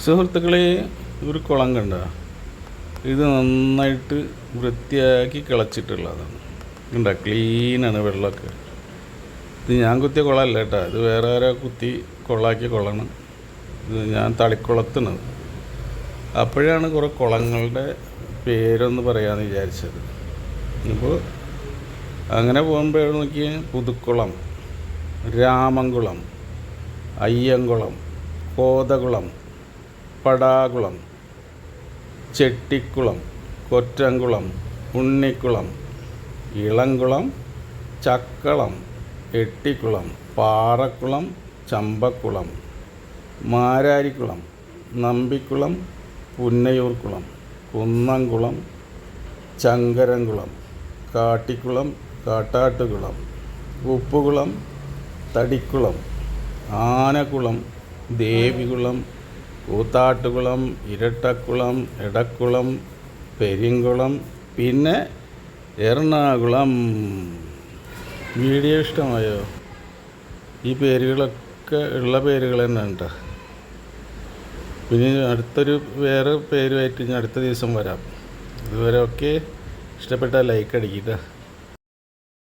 സുഹൃത്തുക്കളെ, ഒരു കുളം കണ്ട, ഇത് നന്നായിട്ട് വൃത്തിയാക്കി കിളച്ചിട്ടുള്ളതാണ്. കണ്ട, ക്ലീനാണ് വെള്ളമൊക്കെ. ഇത് ഞാൻ കുത്തിയ കുളമല്ല കേട്ടോ, ഇത് വേറെ ആരോ കുത്തി കുളമാക്കിയ കുളമാണ്. ഇത് ഞാൻ തളിക്കുളത്തുന്നത്. അപ്പോഴാണ് കുറേ കുളങ്ങളുടെ പേരൊന്ന് പറയാമെന്ന് വിചാരിച്ചത്. ഇപ്പോൾ അങ്ങനെ പോകുമ്പോഴാണ് നോക്കി പുതുക്കുളം, രാമംകുളം, അയ്യങ്കുളം, കോതകുളം, പടാകുളം, ചെട്ടിക്കുളം, കൊറ്റംകുളം, ഉണ്ണിക്കുളം, ഇളംകുളം, ചക്കളം, എട്ടിക്കുളം, പാറക്കുളം, ചമ്പക്കുളം, മാരാരിക്കുളം, നമ്പിക്കുളം, പുന്നയൂർക്കുളം, കുന്നംകുളം, ചങ്കരംകുളം, കാട്ടിക്കുളം, കാട്ടാട്ടുകുളം, ഉപ്പുകുളം, തടിക്കുളം, ആനക്കുളം, ദേവികുളം, കൂത്താട്ടുകുളം, ഇരട്ടക്കുളം, എടക്കുളം, പെരിങ്കുളം, പിന്നെ എറണാകുളം. വീഡിയോ ഇഷ്ടമായോ? ഈ പേരുകളൊക്കെ ഉള്ള പേരുകൾ തന്നെ ഉണ്ട്. പിന്നെ അടുത്തൊരു വേറെ പേരുമായിട്ട് ഞാൻ അടുത്ത ദിവസം വരാം. ഇതുവരെ ഒക്കെ ഇഷ്ടപ്പെട്ടാൽ ലൈക്ക് അടിക്കട്ടെ.